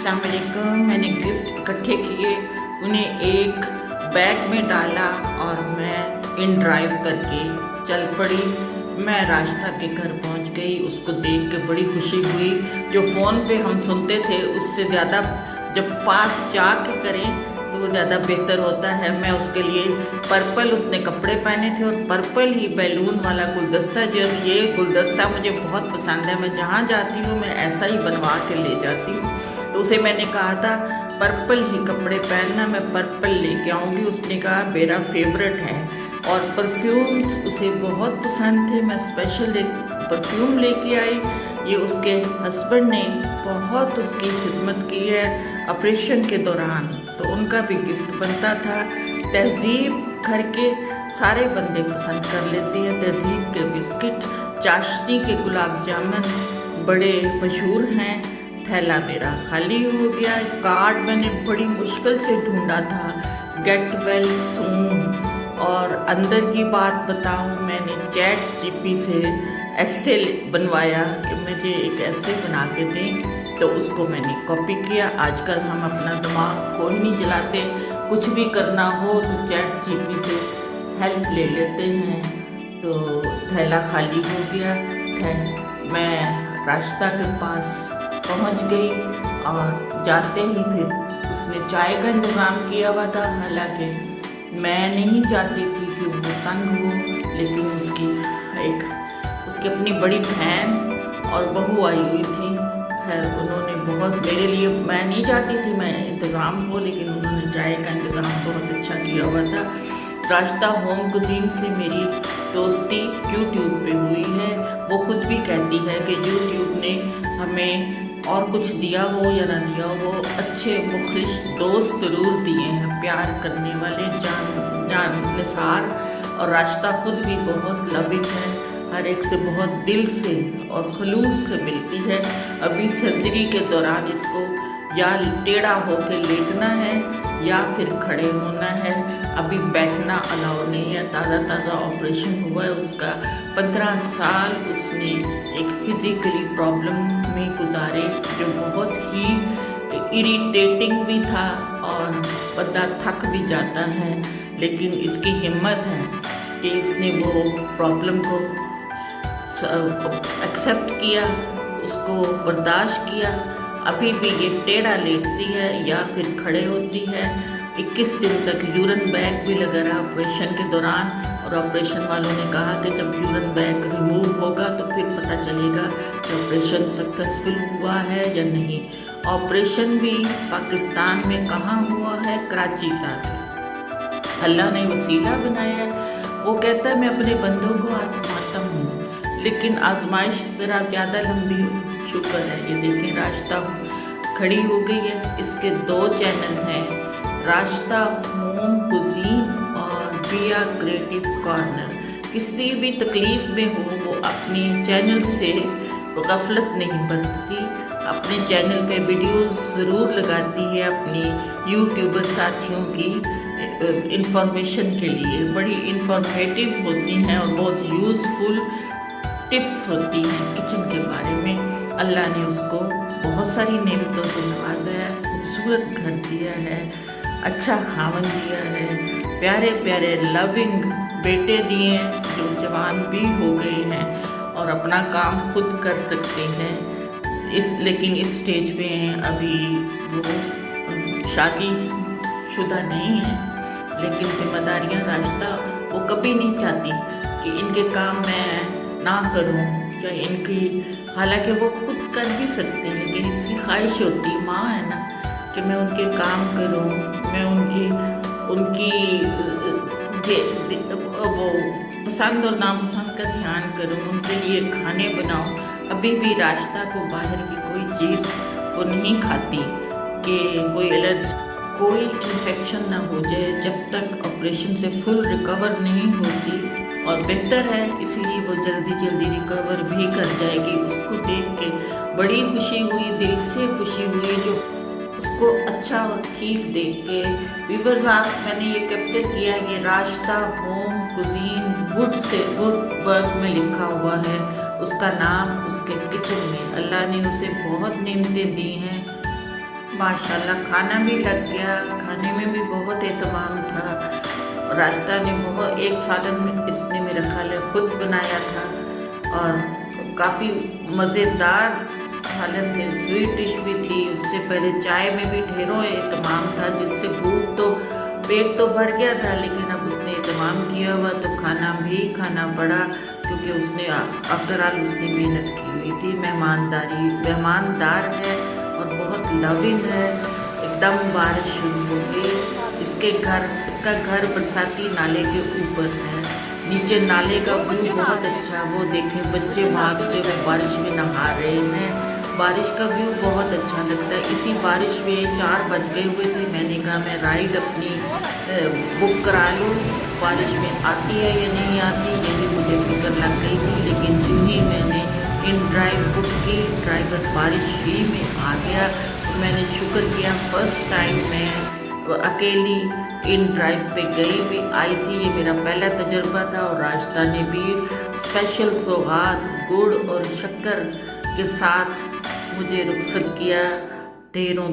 अस्सलाम वालेकुम। मैंने गिफ्ट इकट्ठे किए, उन्हें एक बैग में डाला और मैं इन ड्राइव करके चल पड़ी। मैं रास्ता के घर पहुंच गई। उसको देख के बड़ी खुशी हुई। जो फ़ोन पे हम सुनते थे उससे ज़्यादा जब पास जा के करें तो वो ज़्यादा बेहतर होता है। मैं उसके लिए पर्पल, उसने कपड़े पहने थे और पर्पल ही बैलून वाला गुलदस्ता, जो ये गुलदस्ता मुझे बहुत पसंद है, मैं जहाँ जाती हूँ मैं ऐसा ही बनवा के ले जाती हूँ। तो उसे मैंने कहा था पर्पल ही कपड़े पहनना, मैं पर्पल लेके आऊँगी। उसने कहा मेरा फेवरेट है। और परफ्यूम्स उसे बहुत पसंद थे। मैं स्पेशल एक परफ्यूम लेके आई। ये उसके हस्बैंड ने बहुत उसकी खिदमत की है ऑपरेशन के दौरान, तो उनका भी गिफ्ट बनता था। तहजीब घर के सारे बंदे पसंद कर लेते हैं। तहजीब के बिस्किट, चाशनी के गुलाब जामुन बड़े मशहूर हैं। थैला मेरा खाली हो गया। कार्ड मैंने बड़ी मुश्किल से ढूंढा था, गेट वेल सून। और अंदर की बात बताऊं, मैंने ChatGPT से ऐसे बनवाया कि मुझे एक ऐसे बना के दें, तो उसको मैंने कॉपी किया। आजकल हम अपना दिमाग कोई नहीं चलाते, कुछ भी करना हो तो ChatGPT से हेल्प ले लेते हैं। तो थैला खाली हो गया है। मैं रास्ता के पास पहुंच गई और जाते ही फिर उसने चाय का इंतज़ाम किया हुआ था। हालांकि मैं नहीं चाहती थी कि वो तंग हो, लेकिन उसकी अपनी बड़ी बहन और बहू आई हुई थी। खैर उन्होंने बहुत मेरे लिए, मैं नहीं चाहती थी मैं इंतज़ाम हो, लेकिन उन्होंने चाय का इंतज़ाम बहुत अच्छा किया हुआ था। रास्ता होम कुजीन से मेरी दोस्ती यूट्यूब पे हुई है। वो खुद भी कहती है कि यूट्यूब ने हमें और कुछ दिया हो या ना दिया हो, अच्छे मुखलिस दोस्त ज़रूर दिए हैं, प्यार करने वाले, जान निसार। और रास्ता खुद भी बहुत लविंग है, हर एक से बहुत दिल से और खलूस से मिलती है। अभी सर्जरी के दौरान इसको या टेढ़ा होकर लेटना है या फिर खड़े होना है। अभी बैठना अलाउ नहीं है। ताज़ा ऑपरेशन हुआ है उसका। 15 साल उसने एक फिज़िकली प्रॉब्लम में गुजारे, जो बहुत ही इरिटेटिंग भी था और बंदा थक भी जाता है। लेकिन इसकी हिम्मत है कि इसने वो प्रॉब्लम को एक्सेप्ट किया, उसको बर्दाश्त किया। अभी भी ये टेढ़ा लेटती है या फिर खड़े होती है। 21 दिन तक यूरिन बैग भी लगा रहा ऑपरेशन के दौरान। और ऑपरेशन वालों ने कहा कि जब यूरिन बैग रिमूव होगा तो फिर पता चलेगा कि ऑपरेशन सक्सेसफुल हुआ है या नहीं। ऑपरेशन भी पाकिस्तान में कहाँ हुआ है? कराची जाके। अल्लाह ने वसीला बनाया। वो कहता है मैं अपने बंदों को आजमाता हूँ, लेकिन आजमाइश ज़रा ज़्यादा लंबी हो। शुक्र है। ये देखें रास्ता खड़ी हो गई है। इसके 2 चैनल हैं, रास्ता होम कुजीन और बिया क्रिएटिव कॉर्नर। किसी भी तकलीफ में हो वो अपने चैनल से गफलत नहीं बरतती, अपने चैनल पे वीडियोस ज़रूर लगाती है अपनी यूट्यूबर साथियों की इंफॉर्मेशन के लिए। बड़ी इंफॉर्मेटिव होती हैं और बहुत यूज़फुल टिप्स होती हैं किचन के बारे में। अल्लाह ने उसको बहुत सारी नेमतों से नवाजा है, खूबसूरत घर दिया है, अच्छा खावन दिया है, प्यारे प्यारे लविंग बेटे दिए जो जवान भी हो गए हैं और अपना काम खुद कर सकते हैं। लेकिन इस स्टेज पे हैं, अभी वो शादी शुदा नहीं है, लेकिन जिम्मेदारियां रास्ता वो कभी नहीं चाहती कि इनके काम मैं ना करूं या इनकी, हालांकि वो खुद कर भी सकते हैं, लेकिन इसकी ख्वाहिश होती माँ है ना कि मैं उनके काम करूं, मैं उनकी वो पसंद और नापसंद का ध्यान करूं, उनके लिए खाने बनाऊं। अभी भी रास्ता को बाहर की कोई चीज़ वो नहीं खाती कि कोई एलर्जी, कोई इन्फेक्शन ना हो जाए जब तक ऑपरेशन से फुल रिकवर नहीं होती। और बेहतर है, इसीलिए वो जल्दी रिकवर भी कर जाएगी। उसको देख के बड़ी खुशी हुई, दिल से खुशी हुई, जो उसको अच्छा और ठीक देख के। व्यूअर्स, आप मैंने ये कैप्चर किया, ये रास्ता होम कुजीन वुड वर्क में लिखा हुआ है उसका नाम, उसके किचन में। अल्लाह ने उसे बहुत नेमतें दी हैं। माशाल्लाह खाना भी लग गया, खाने में भी बहुत एहतमाम था। रास्ता ने बहुत एक सालन में इसने मेरा ख्याल है खुद बनाया था और काफ़ी मज़ेदार सालन थे, स्वीट डिश भी थी। उससे पहले चाय में भी ढेरों एहतमाम था, जिससे भूख तो पेट तो भर गया था, लेकिन अब उसने एहतमाम किया हुआ तो खाना भी खाना पड़ा, क्योंकि उसने आफ्टर ऑल उसने मेहनत की हुई थी। मेहमानदार है और बहुत लविंग है। एकदम बारिश शुरू हो गई। इसका घर बरसाती नाले के ऊपर है। नीचे नाले का व्यू बहुत अच्छा, वो देखें बच्चे भागते हुए बारिश में नहा रहे हैं। बारिश का व्यू बहुत अच्छा लगता है। इसी बारिश में 4 बज गए हुए थे। मैंने कहा मैं राइड अपनी बुक करा लूँ, बारिश में आती है या नहीं आती, ये भी मुझे फिक्र लग गई थी। लेकिन जो ही मैंने इन ड्राइव बुक की, ड्राइवर बारिश ही में आ गया। तो मैंने शुक्र किया, फर्स्ट टाइम मैं अकेली इन ड्राइव पे गई भी आई थी। ये मेरा पहला तजुर्बा था और रास्ता ने भी स्पेशल सौगात गुड़ और शक्कर के साथ मुझे रुखसत किया। ढेरों